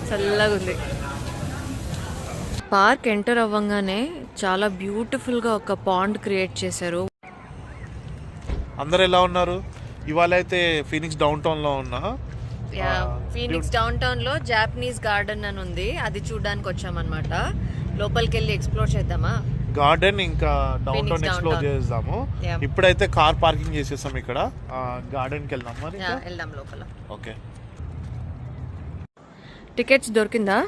చల్లగా ఉంది. Park enter అవ్వగానే చాలా బ్యూటిఫుల్గా ఒక పాండ్ క్రియేట్ చేశారు. అందరు ఎలా ఉన్నారు? ఇవాళ అయితే ఫీనిక్స్ డౌన్ టౌన్ లో ఉన్నా. ఫీనిక్స్ డౌన్ టౌన్ లో జాపనీస్ గార్డెన్ అని ఉంది, అది చూడడానికి వచ్చామన్నమాట. లోపలికి వెళ్ళి ఎక్స్ప్లోర్ చేద్దామా? గార్డెన్ ఇంకా డౌన్ టౌన్ ఎక్స్ప్లోర్ చేద్దాము. ఇప్పుడైతే కార్ పార్కింగ్ చేసేసాం ఇక్కడ. గార్డెన్ కి వెళ్దాం. మరి వెళ్దాం లోపల. ఓకే. టికెట్స్ దొరికిందా?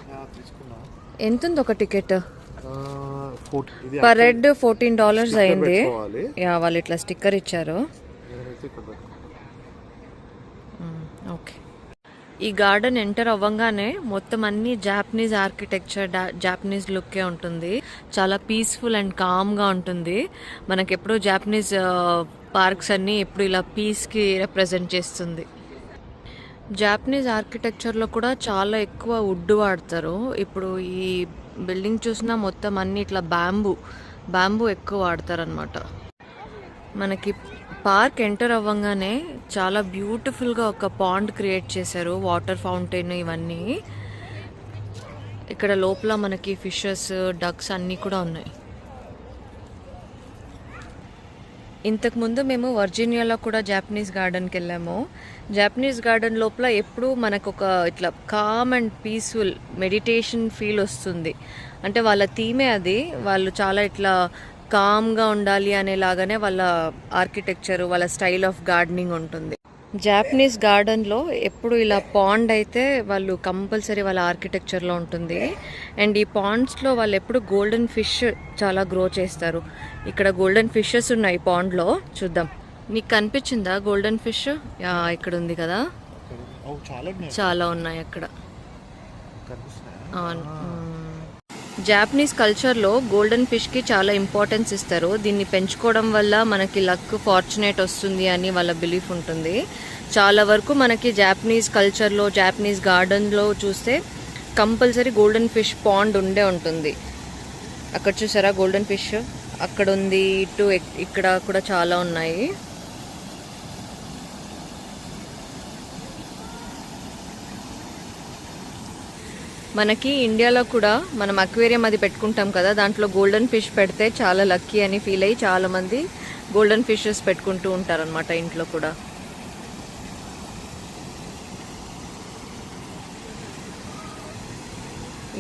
ఎంత ఉంది ఒక టికెట్? పర్ హెడ్ $14 అయింది. వాళ్ళు ఇట్లా స్టిక్కర్ ఇచ్చారు. ఓకే. ఈ గార్డెన్ ఎంటర్ అవ్వగానే మొత్తం అన్ని జాపనీస్ ఆర్కిటెక్చర్, జాపనీస్ లుక్కే ఉంటుంది. చాలా పీస్ఫుల్ అండ్ కామ్గా ఉంటుంది. మనకి ఎప్పుడు జాపనీస్ పార్క్స్ అన్నీ ఎప్పుడు ఇలా పీస్కి రిప్రజెంట్ చేస్తుంది. జాపనీస్ ఆర్కిటెక్చర్లో కూడా చాలా ఎక్కువ వుడ్ వాడతారు. ఇప్పుడు ఈ బిల్డింగ్ చూసినా మొత్తం అన్ని ఇట్లా బ్యాంబూ ఎక్కువ వాడతారు అనమాట. మనకి పార్క్ ఎంటర్ అవ్వగానే చాలా బ్యూటిఫుల్గా ఒక పాండ్ క్రియేట్ చేశారు, వాటర్ ఫౌంటైన్ ఇవన్నీ. ఇక్కడ లోపల మనకి ఫిషెస్, డక్స్ అన్నీ కూడా ఉన్నాయి. ఇంతకుముందు మేము వర్జీనియాలో కూడా జాపనీస్ గార్డెన్కి వెళ్ళాము. జాపనీస్ గార్డెన్ లోపల ఎప్పుడు మనకు ఒక ఇట్లా calm and peaceful meditation feel వస్తుంది. అంటే వాళ్ళ థీమే అది. వాళ్ళు చాలా ఇట్లా కామ్గా ఉండాలి అనేలాగానే వాళ్ళ ఆర్కిటెక్చర్, వాళ్ళ స్టైల్ ఆఫ్ గార్డెనింగ్ ఉంటుంది. జాపనీస్ గార్డెన్లో ఎప్పుడు ఇలా పాండ్ అయితే వాళ్ళు కంపల్సరీ వాళ్ళ ఆర్కిటెక్చర్లో ఉంటుంది. అండ్ ఈ పాండ్స్లో వాళ్ళు ఎప్పుడు గోల్డెన్ ఫిష్ చాలా గ్రో చేస్తారు. ఇక్కడ గోల్డెన్ ఫిషెస్ ఉన్నాయి పాండ్లో, చూద్దాం. మీకు కనిపించిందా గోల్డెన్ ఫిష్? ఇక్కడ ఉంది కదా, చాలా ఉన్నాయి అక్కడ. జాపనీస్ కల్చర్లో గోల్డెన్ ఫిష్కి చాలా ఇంపార్టెన్స్ ఇస్తారు. దీన్ని పెంచుకోవడం వల్ల మనకి లక్, ఫార్చునేట్ వస్తుంది అని వాళ్ళ బిలీఫ్ ఉంటుంది. చాలా వరకు మనకి జాపనీస్ కల్చర్లో, జాపనీస్ గార్డెన్లో చూస్తే కంపల్సరీ గోల్డెన్ ఫిష్ పాండ్ ఉంటుంది. అక్కడ చూసారా గోల్డెన్ ఫిష్? అక్కడ ఉంది, ఇటు ఇక్కడ కూడా చాలా ఉన్నాయి. మనకి ఇండియాలో కూడా మనం అక్వేరియం అది పెట్టుకుంటాం కదా, దాంట్లో గోల్డెన్ ఫిష్ పెడితే చాలా లక్కీ అని ఫీల్ అయ్యి చాలామంది గోల్డెన్ ఫిషెస్ పెట్టుకుంటూ ఉంటారనమాట ఇంట్లో కూడా.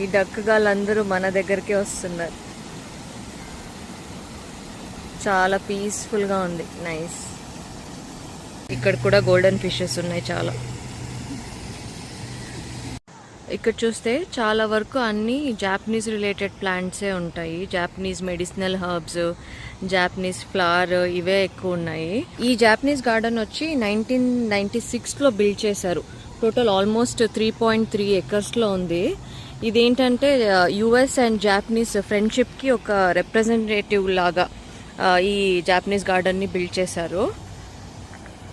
ఈ డక్ గాళ్ళందరూ మన దగ్గరికే వస్తున్నారు. చాలా పీస్ఫుల్గా ఉంది, నైస్. ఇక్కడ కూడా గోల్డెన్ ఫిషెస్ ఉన్నాయి చాలా. ఇక్కడ చూస్తే చాలా వరకు అన్ని జాపనీస్ రిలేటెడ్ ప్లాంట్సే ఉంటాయి. Japanese medicinal herbs, Japanese flower, ఇవే ఎక్కువ ఉన్నాయి. ఈ జాపనీస్ గార్డెన్ వచ్చి 1996లో బిల్డ్ చేశారు. టోటల్ ఆల్మోస్ట్ 3.3 acresలో ఉంది. ఇదేంటంటే యుఎస్ అండ్ జాపనీస్ ఫ్రెండ్షిప్కి ఒక రిప్రజెంటేటివ్ లాగా ఈ జాపనీస్ గార్డెన్ని బిల్డ్ చేశారు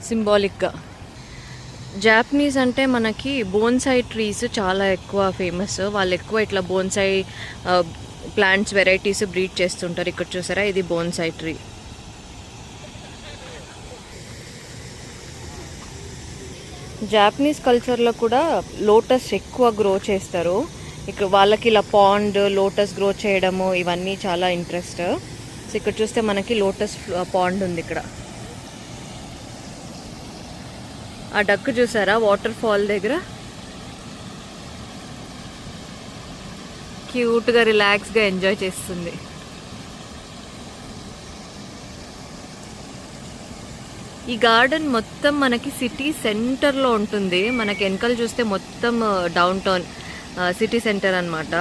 సింబాలిక్గా. జాపనీస్ అంటే మనకి బోన్సాయి ట్రీస్ చాలా ఎక్కువ ఫేమస్. వాళ్ళు ఎక్కువ ఇట్లా బోన్సాయి ప్లాంట్స్ వెరైటీస్ బ్రీడ్ చేస్తుంటారు. ఇక్కడ చూసారా, ఇది బోన్సాయి ట్రీ. జాపనీస్ కల్చర్లో కూడా లోటస్ ఎక్కువ గ్రో చేస్తారు. ఇక్కడ వాళ్ళకి ఇలా పాండ్, లోటస్ గ్రో చేయడము ఇవన్నీ చాలా ఇంట్రెస్ట్. సో ఇక్కడ చూస్తే మనకి లోటస్ పాండ్ ఉంది ఇక్కడ. ఆ డక్ చూసారా వాటర్ ఫాల్ దగ్గర? క్యూట్గా రిలాక్స్గా ఎంజాయ్ చేస్తుంది. ఈ గార్డెన్ మొత్తం మనకి సిటీ సెంటర్లో ఉంటుంది. మనకి వెనకాల చూస్తే మొత్తం డౌన్ టౌన్ సిటీ సెంటర్ అనమాట.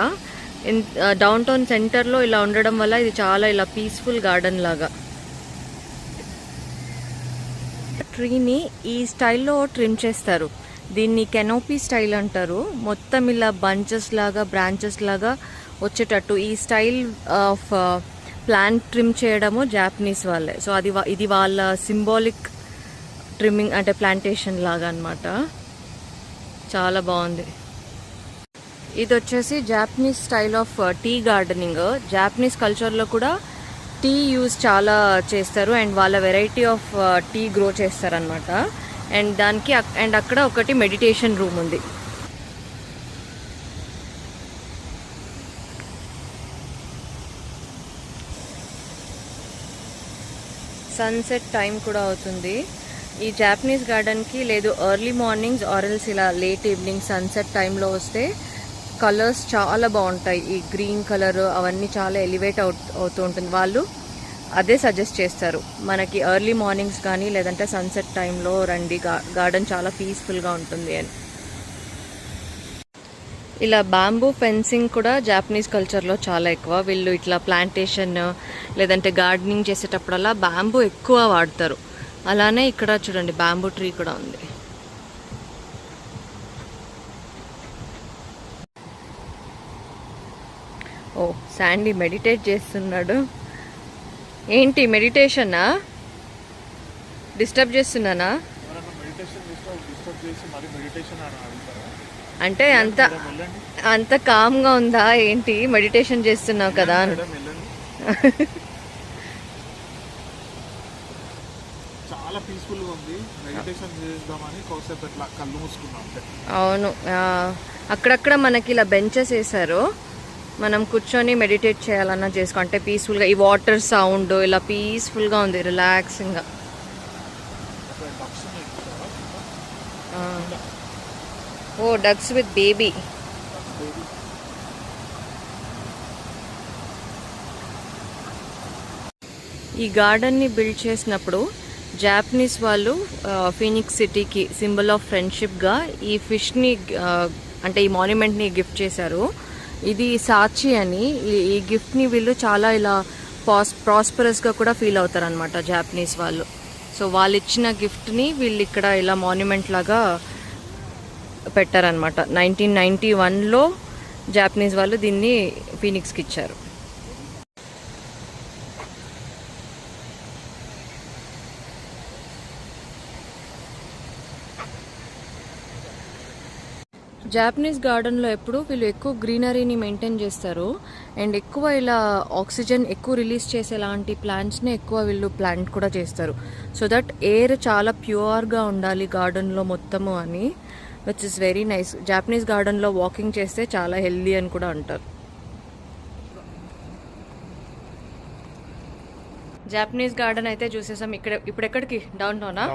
డౌన్ టౌన్ సెంటర్లో ఇలా ఉండడం వల్ల ఇది చాలా ఇలా పీస్ఫుల్ గార్డెన్ లాగా. ట్రీని ఈ స్టైల్లో ట్రిమ్ చేస్తారు. దీన్ని కెనోపీ స్టైల్ అంటారు. మొత్తం ఇలా బంచెస్ లాగా, బ్రాంచెస్ లాగా వచ్చేటట్టు ఈ స్టైల్ ఆఫ్ ప్లాంట్ ట్రిమ్ చేయడము జాపనీస్ వాళ్ళే. సో ఇది వాళ్ళ సింబాలిక్ ట్రిమ్మింగ్, అంటే ప్లాంటేషన్ లాగా అనమాట. చాలా బాగుంది. ఇది వచ్చేసి Japanese style of tea gardening. Japanese కల్చర్లో కూడా టీ యూజ్ చాలా చేస్తారు అండ్ వాళ్ళ వెరైటీ ఆఫ్ టీ గ్రో చేస్తారనమాట. అండ్ అక్కడ ఒకటి మెడిటేషన్ రూమ్ ఉంది. సన్సెట్ టైం కూడా అవుతుంది. ఈ జాపనీస్ గార్డెన్కి లేదు ఎర్లీ మార్నింగ్స్ ఆరెల్స్ ఇలా లేట్ ఈవినింగ్ సన్సెట్ టైంలో వస్తే కలర్స్ చాలా బాగుంటాయి. ఈ గ్రీన్ కలర్ అవన్నీ చాలా ఎలివేట్ అవుతూ ఉంటుంది. వాళ్ళు అదే సజెస్ట్ చేస్తారు మనకి ఎర్లీ మార్నింగ్స్ కానీ లేదంటే సన్సెట్ టైంలో రండి, గార్డెన్ చాలా పీస్ఫుల్గా ఉంటుంది అని. ఇలా బ్యాంబూ ఫెన్సింగ్ కూడా జాపనీస్ కల్చర్లో చాలా ఎక్కువ. వీళ్ళు ఇట్లా ప్లాంటేషన్ లేదంటే గార్డెనింగ్ చేసేటప్పుడల్లా బ్యాంబూ ఎక్కువ వాడతారు. అలానే ఇక్కడ చూడండి బ్యాంబూ ట్రీ కూడా ఉంది. ఓ శాండీ మెడిటేట్ చేస్తున్నాడు. ఏంటి మెడిటేషనా? డిస్టర్బ్ చేస్తున్నానా? అంటే అంత కామ్గా ఉందా ఏంటి? మెడిటేషన్ చేస్తున్నావు కదా. చాలా పీస్ఫుల్ గా ఉంది. మెడిటేషన్ చేద్దామని కాసేపు ఇట్లా కళ్ళు మూసుకున్నాం. అవును, అక్కడక్కడ మనకి ఇలా బెంచెస్ వేసారు, మనం కూర్చొని మెడిటేట్ చేయాలన్నా చేసుకో, అంటే పీస్ఫుల్గా. ఈ వాటర్ సౌండ్ ఇలా పీస్ఫుల్గా ఉంది, రిలాక్సింగ్గా. ఓ డక్స్ విత్ బేబీ. ఈ గార్డెన్ని బిల్డ్ చేసినప్పుడు జాపనీస్ వాళ్ళు ఫీనిక్స్ సిటీకి సింబల్ ఆఫ్ ఫ్రెండ్షిప్గా ఈ ఫిష్ని అంటే ఈ మాన్యుమెంట్ని గిఫ్ట్ చేశారు. ఇది సాచి అని. ఈ గిఫ్ట్ని వీళ్ళు చాలా ఇలా ప్రాస్పరస్గా కూడా ఫీల్ అవుతారనమాట జాపనీస్ వాళ్ళు. సో వాళ్ళు ఇచ్చిన గిఫ్ట్ని వీళ్ళు ఇక్కడ ఇలా మాన్యుమెంట్ లాగా పెట్టారనమాట. 1991లో జాపనీస్ వాళ్ళు దీన్ని ఫీనిక్స్కి ఇచ్చారు. జాపనీస్ గార్డెన్లో ఎప్పుడు వీళ్ళు ఎక్కువ గ్రీనరీని మెయింటైన్ చేస్తారు అండ్ ఎక్కువ ఇలా ఆక్సిజన్ ఎక్కువ రిలీజ్ చేసేలాంటి ప్లాంట్స్ని ఎక్కువ వీళ్ళు ప్లాంట్ కూడా చేస్తారు. సో దట్ ఎయిర్ చాలా ప్యూర్గా ఉండాలి గార్డెన్లో మొత్తము అని, which is very nice. Japanese గార్డెన్లో వాకింగ్ చేస్తే చాలా హెల్దీ అని కూడా అంటారు. జాపనీస్ గార్డెన్ అయితే చూసేసాం. ఇప్పుడు ఎక్కడికి? డౌన్ టౌనా?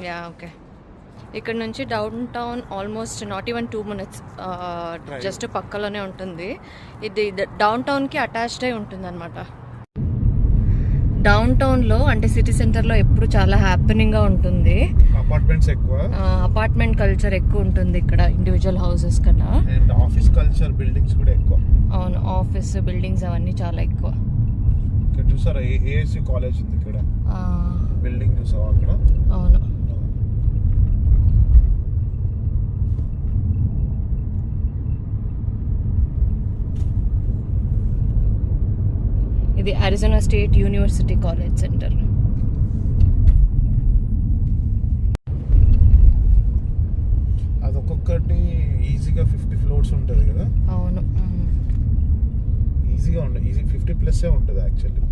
Yeah okay. ఇక్కడ నుంచి downtown almost not even 2 minutes, just పక్కలోనే ఉంటుంది. ఇది డౌన్ టౌన్కి అటాచ్డ్ అయి ఉంటుంది అనమాట. డౌన్ టౌన్లో అంటే సిటీ సెంటర్లో ఎప్పుడు చాలా హ్యాపెనింగ్గా ఉంటుంది. అపార్ట్మెంట్స్ ఎక్కువ, అపార్ట్మెంట్ కల్చర్ ఎక్కువ ఉంటుంది ఇక్కడ ఇండివిజువల్ హౌసెస్ కన్నా. అండ్ ఆఫీస్ కల్చర్, బిల్డింగ్స్ కూడా ఎక్కువ. అవును, ఆఫీస్ బిల్డింగ్స్ అవన్నీ చాలా ఎక్కువ. ఇక్కడ చూసారా ఏఎస్యు కాలేజ్ ఉంది ఇక్కడ, బిల్డింగ్ చూసావా అక్కడ? అవును. ఇది Arizona State University college centre. అదొక్కొక్కటి ఈజీగా 50 floors ఉంటుంది కదా. అవును, ఈజీగా ఉంటుంది. ఈజీ 50+ ఉంటుంది యాక్చువల్లీ.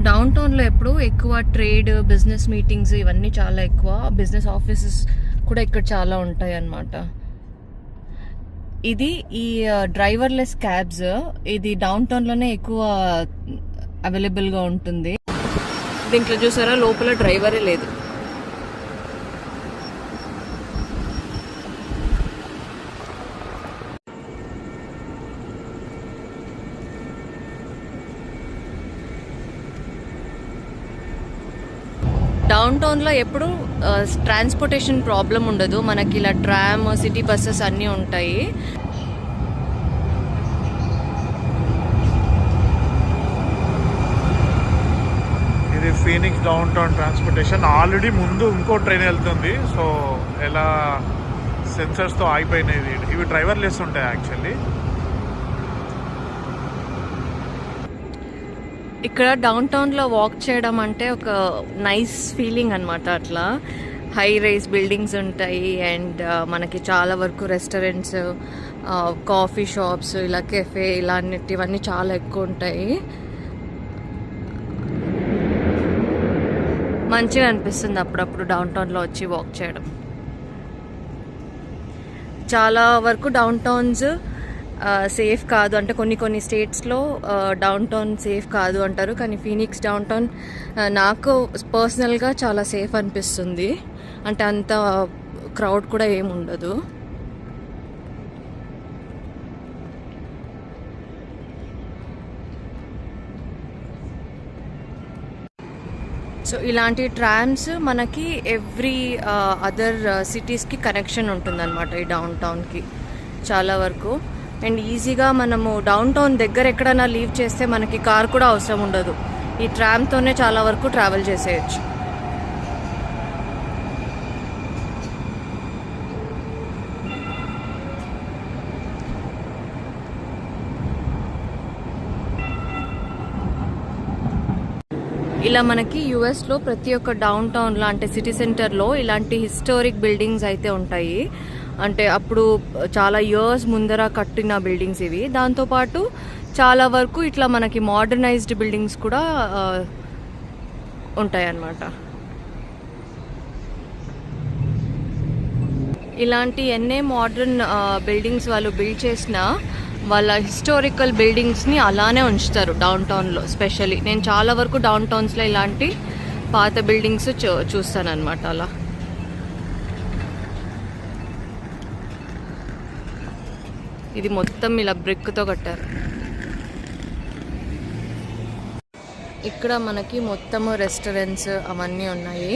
డౌన్ టౌన్లో ఎప్పుడు ఎక్కువ ట్రేడ్, బిజినెస్ మీటింగ్స్ ఇవన్నీ చాలా ఎక్కువ. బిజినెస్ ఆఫీసెస్ కూడా ఇక్కడ చాలా ఉంటాయి అన్నమాట. ఇది ఈ డ్రైవర్లెస్ క్యాబ్స్, ఇది డౌన్ టౌన్లోనే ఎక్కువ అవైలబుల్గా ఉంటుంది. దీంట్లో చూసారా లోపల డ్రైవరే లేదు. డౌన్ టౌన్లో ఎప్పుడు ట్రాన్స్పోర్టేషన్ ప్రాబ్లం ఉండదు. మనకి ఇలా ట్రామ్, సిటీ బస్సెస్ అన్నీ ఉంటాయి. ఇది Phoenix down town transportation. Already ముందు ఇంకో ట్రైన్ వెళ్తుంది. సో ఎలా సెన్సర్స్తో ఆగిపోయినాయి. ఇవి డ్రైవర్లెస్ ఉంటాయి యాక్చువల్లీ. ఇక్కడ డౌన్ టౌన్లో వాక్ చేయడం అంటే ఒక నైస్ ఫీలింగ్ అనమాట. అట్లా హై రైజ్ బిల్డింగ్స్ ఉంటాయి అండ్ మనకి చాలా వరకు రెస్టారెంట్స్, కాఫీ షాప్స్, ఇలా కెఫే ఇలాంటివన్నీ చాలా ఎక్కువ ఉంటాయి. మంచిగా అనిపిస్తుంది అప్పుడప్పుడు డౌన్ టౌన్లో వచ్చి వాక్ చేయడం. చాలా వరకు డౌన్ టౌన్స్ సేఫ్ కాదు, అంటే కొన్ని స్టేట్స్లో డౌన్ టౌన్ సేఫ్ కాదు అంటారు, కానీ ఫీనిక్స్ డౌన్ టౌన్ నాకు పర్సనల్గా చాలా సేఫ్ అనిపిస్తుంది. అంటే అంత క్రౌడ్ కూడా ఏమి ఉండదు. సో ఇలాంటి ట్రామ్స్ మనకి ఎవ్రీ అదర్ సిటీస్కి కనెక్షన్ ఉంటుందన్నమాట ఈ డౌన్ టౌన్కి చాలా వరకు. అండ్ ఈజీగా మనము డౌన్ టౌన్ దగ్గర ఎక్కడైనా లీవ్ చేస్తే మనకి కార్ కూడా అవసరం ఉండదు, ఈ ట్రామ్తోనే చాలా వరకు ట్రావెల్ చేసేయచ్చు. ఇలా మనకి యుఎస్లో ప్రతి ఒక్క డౌన్ టౌన్లో అంటే సిటీ సెంటర్లో ఇలాంటి హిస్టారిక్ బిల్డింగ్స్ అయితే ఉంటాయి. అంటే అప్పుడు చాలా ఇయర్స్ ముందర కట్టిన బిల్డింగ్స్ ఇవి. దాంతోపాటు చాలా వరకు ఇట్లా మనకి మోడర్నైజ్డ్ బిల్డింగ్స్ కూడా ఉంటాయి అన్నమాట. ఇలాంటి ఎన్నే మోడర్న్ బిల్డింగ్స్ వాళ్ళు బిల్డ్ చేసినా వాళ్ళ హిస్టారికల్ బిల్డింగ్స్ని అలానే ఉంచుతారు డౌన్ టౌన్లో. స్పెషల్లీ నేను చాలా వరకు డౌన్ టౌన్స్లో ఇలాంటి పాత బిల్డింగ్స్ చూస్తాను అనమాట. అలా ఇది మొత్తం ఇలా బ్రిక్తో కట్టారు. ఇక్కడ మనకి మొత్తము రెస్టారెంట్స్ అవన్నీ ఉన్నాయి.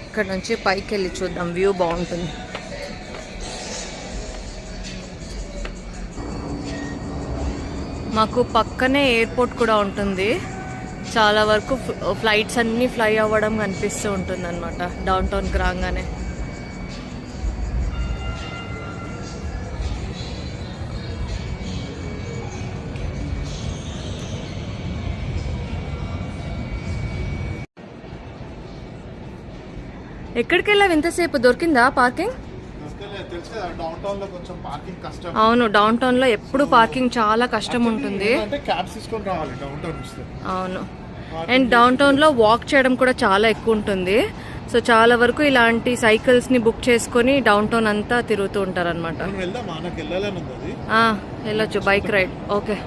ఇక్కడ నుంచి పైకి వెళ్ళి చూద్దాం, వ్యూ బాగుంటుంది. మాకు పక్కనే ఎయిర్పోర్ట్ కూడా ఉంటుంది. చాలా వరకు ఫ్లైట్స్ అన్నీ ఫ్లై అవ్వడం కనిపిస్తూ ఉంటుంది అనమాట డౌన్ టౌన్కి రాగానే. ఎక్కడికి వెళ్ళావు ఇంతసేపు? దొరికిందా పార్కింగ్? అవును, డౌన్ టౌన్ లో ఎప్పుడు పార్కింగ్ చాలా కష్టం ఉంటుంది. అవును, అండ్ డౌన్ టౌన్ లో వాక్ చేయడం కూడా చాలా ఎక్కువ ఉంటుంది. సో చాలా వరకు ఇలాంటి సైకిల్స్ ని బుక్ చేసుకొని డౌన్ టౌన్ అంతా తిరుగుతూ ఉంటారు అనమాట. వెళ్ళొచ్చు, bike ride. Okay.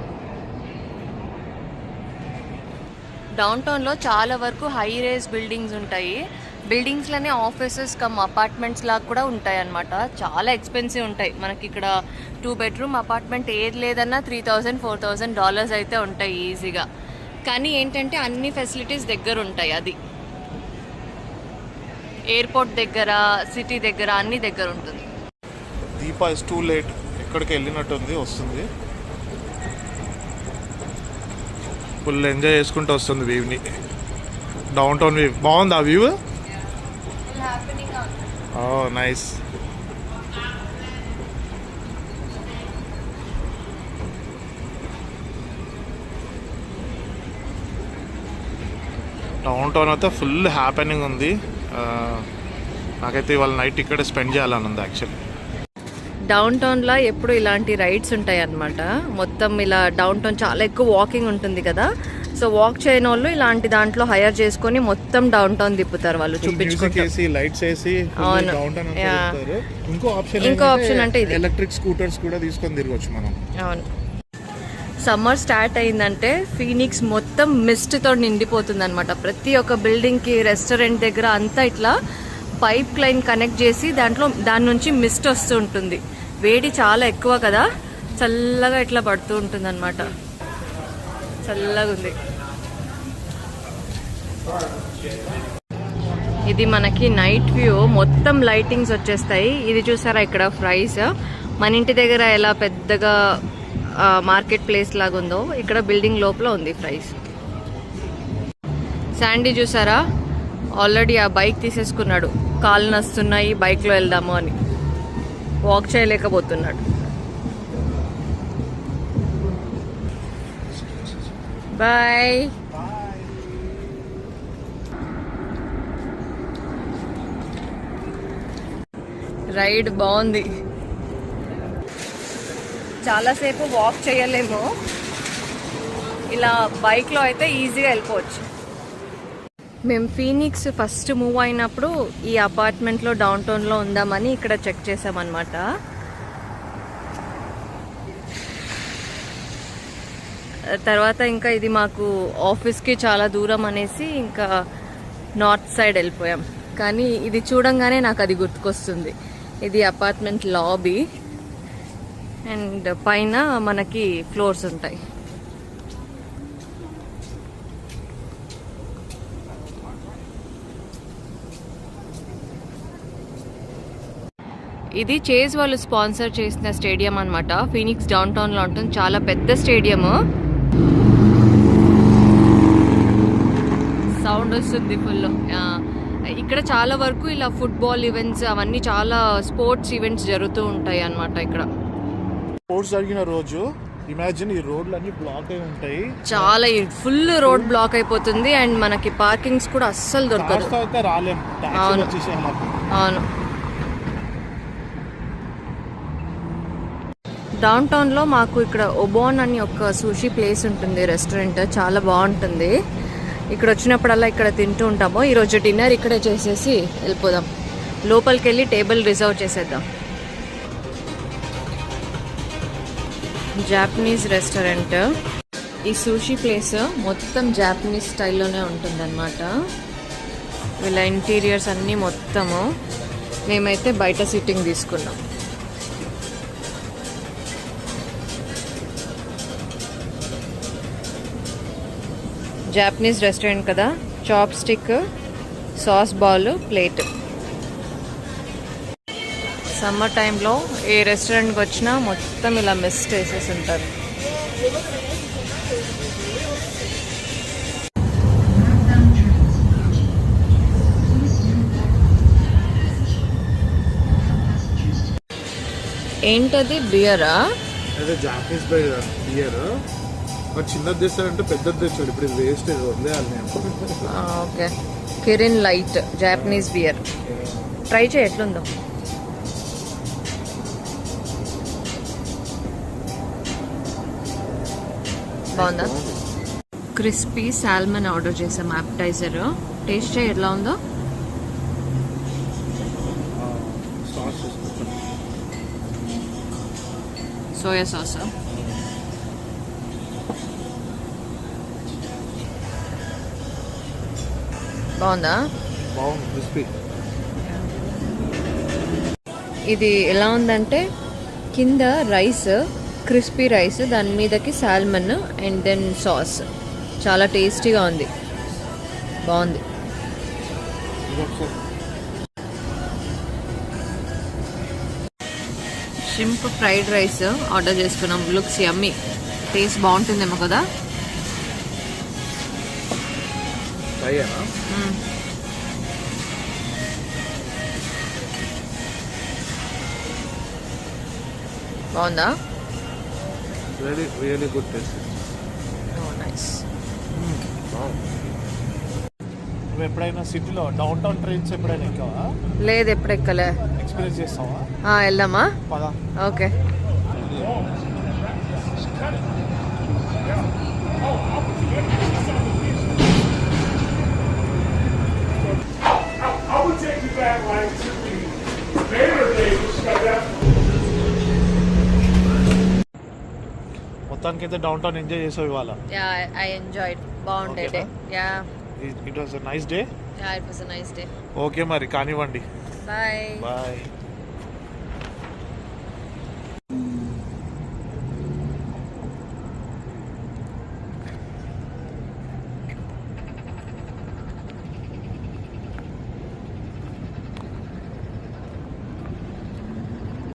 Downtown లో చాలా వరకు హై రైజ్ బిల్డింగ్స్ ఉంటాయి. బిల్డింగ్స్లోనే ఆఫీసెస్ కమ్ అపార్ట్మెంట్స్ లాగా కూడా ఉంటాయి అన్నమాట. చాలా ఎక్స్పెన్సివ్ ఉంటాయి. మనకి ఇక్కడ 2 bedroom అపార్ట్మెంట్ ఏది లేదన్నా $3,000-4,000 అయితే ఉంటాయి ఈజీగా. కానీ ఏంటంటే అన్ని ఫెసిలిటీస్ దగ్గర ఉంటాయి. అది ఎయిర్పోర్ట్ దగ్గర, సిటీ దగ్గర, అన్ని దగ్గర ఉంటుంది. దీపా ఇస్ టూ లేట్, ఎక్కడికి వెళ్ళినట్టుంది, వస్తుంది. ఫుల్ ఎంజాయ్ చేసుకుంటూ వస్తుంది వ్యూని. డౌన్ టౌన్ వ్యూ బాగుంది. ఆ వ్యూ నైస్. డౌన్ టౌన్ అయితే ఫుల్ హ్యాపెనింగ్ ఉంది. నాకైతే ఇవాళ నైట్ ఇక్కడే స్పెండ్ చేయాలని ఉంది యాక్చువల్లీ. డౌన్ టౌన్లో ఎప్పుడు ఇలాంటి రైడ్స్ ఉంటాయి అన్నమాట. మొత్తం ఇలా డౌన్ టౌన్ చాలా ఎక్కువ వాకింగ్ ఉంటుంది కదా. సో వాక్ చేయని వాళ్ళు ఇలాంటి దాంట్లో హైర్ చేసుకొని మొత్తం డౌన్ టౌన్ తిప్పుతారు వాళ్ళు, చూపించుకుంటారు. ఇంకో ఆప్షన్ అంటే ఇది ఎలక్ట్రిక్ స్కూటర్స్ కూడా తీసుకొని తిరగొచ్చు మనం. అవును, సమ్మర్ స్టార్ట్ అయిందంటే ఫీనిక్స్ మొత్తం మిస్ట్ తో నిండిపోతుంది అనమాట. ప్రతి ఒక్క బిల్డింగ్ కి, రెస్టారెంట్ దగ్గర అంతా ఇట్లా పైప్ లైన్ కనెక్ట్ చేసి దాని నుంచి మిస్ట్ వస్తూ ఉంటుంది. వేడి చాలా ఎక్కువ కదా, చల్లగా ఇట్లా పడుతూ ఉంటుంది అనమాట. చల్లగా ఉంది. ఇది మనకి నైట్ వ్యూ. మొత్తం లైటింగ్స్ వచ్చేస్తాయి. ఇది చూసారా ఇక్కడ ఫ్రైస్, మన ఇంటి దగ్గర ఎలా పెద్దగా మార్కెట్ ప్లేస్ లాగా ఉందో ఇక్కడ బిల్డింగ్ లోపల ఉంది ఫ్రైస్. శాండీ చూసారా, ఆల్రెడీ ఆ బైక్ తీసేసుకున్నాడు. కాళ్ళు నస్తున్నాయి, బైక్లో వెళ్దాము అని, వాక్ చేయలేకపోతున్నాడు. బాయ్. రైడ్ బాగుంది. చాలాసేపు వాక్ చేయలేము, ఇలా బైక్లో అయితే ఈజీగా వెళ్ళిపోవచ్చు. మేము ఫీనిక్స్ ఫస్ట్ మూవ్ అయినప్పుడు ఈ అపార్ట్మెంట్లో డౌన్ టౌన్లో ఉందామని ఇక్కడ చెక్ చేసామన్నమాట. తర్వాత ఇంకా ఇది మాకు ఆఫీస్కి చాలా దూరం అనేసి ఇంకా నార్త్ సైడ్ వెళ్ళిపోయాం. కానీ ఇది చూడంగానే నాకు అది గుర్తుకొస్తుంది. ఇది అపార్ట్మెంట్ లాబీ అండ్ పైన మనకి ఫ్లోర్స్ ఉంటాయి. ఇది చేజ్ వాళ్ళు స్పాన్సర్ చేసిన స్టేడియం అన్నమాట. ఫీనిక్స్ డౌన్ టౌన్ లో ఉంటుంది. చాలా పెద్ద స్టేడియం. సౌండ్ వస్తుంది ఫుల్. ఇక్కడ చాలా వరకు ఇలా ఫుట్బాల్ ఈవెంట్స్ అవన్నీ చాలా స్పోర్ట్స్ ఈవెంట్స్ జరుగుతూ ఉంటాయి అన్నమాట. ఇక్కడ స్పోర్ట్స్ జరిగిన రోజు ఇమాజిన్ ఈ రోడ్లు అన్ని బ్లాక్ అయి ఉంటాయి. చాలా ఫుల్ రోడ్ బ్లాక్ అయిపోతుంది అండ్ మనకి పార్కింగ్స్ కూడా అస్సలు దొరకదు. అవును అవును. డౌన్ టౌన్లో మాకు ఇక్కడ ఒబోన్ అని ఒక సూషీ ప్లేస్ ఉంటుంది, రెస్టారెంట్. చాలా బాగుంటుంది. ఇక్కడ వచ్చినప్పుడల్లా ఇక్కడ తింటూ ఉంటాము. ఈరోజు డిన్నర్ ఇక్కడే చేసేసి వెళ్ళిపోదాం. లోపలికి వెళ్ళి టేబుల్ రిజర్వ్ చేసేద్దాం. Japanese restaurant. ఈ సూషీ ప్లేస్ మొత్తం జాపనీస్ స్టైల్లోనే ఉంటుందన్నమాట. వీళ్ళ ఇంటీరియర్స్ అన్నీ మొత్తము. మేమైతే బయట సిట్టింగ్ తీసుకున్నాం. జాపనీస్ రెస్టారెంట్ కదా. Chopstick, sauce bowl, plate. Summer టైంలో ఏ రెస్టారెంట్కి వచ్చినా మొత్తం ఇలా మిస్ట్ వేసేసి ఉంటారు. ఏంటది? బియరా? అదే జాపనీస్ బియర్. చిన్నది తెస్తాడంటే పెద్దది తెచ్చాడు. ఇప్పుడు ఇది వేస్ట్ వదిలేయాలి నేను. Okay. Kirin light Japanese beer. Try చేయి ఎట్లుందో. బాగుందా? క్రిస్పీ సాల్మన్ ఆర్డర్ చేసాం, యాపిటైజర్. టేస్ట్ చేయి ఎట్లా ఉందో. Soya sauce. బాగుందా? బాగుంది, క్రిస్పీ. ఇది ఎలా ఉందంటే కింద రైస్, క్రిస్పీ రైస్, దాని మీదకి సాల్మన్ అండ్ దెన్ సాస్. చాలా టేస్టీగా ఉంది. బాగుంది. షింప్ ఫ్రైడ్ రైస్ ఆర్డర్ చేసుకున్నాం. లుక్స్ యమ్మీ. టేస్ట్ బాగుంటుందేమో కదా. బాగుందా? Really good taste. నైస్. నువ్వు ఎప్పుడైనా సిటీలో డౌన్ టౌన్ ట్రైన్స్ ఎప్పుడైనా ఎక్కావా? లేదు, ఎప్పుడు ఎక్కలే. ఎక్స్పీరియన్స్ చేస్తావా? వెళ్దామా? పదా. ఓకే. మొత్తానికి అయితే డౌన్ టౌన్ ఎంజాయ్ చేసావు ఇవాళ. I enjoyed. బాగుండే day. It was a nice day. It was a nice day. Okay మరి కానివ్వండి. బాయ్. బాయ్.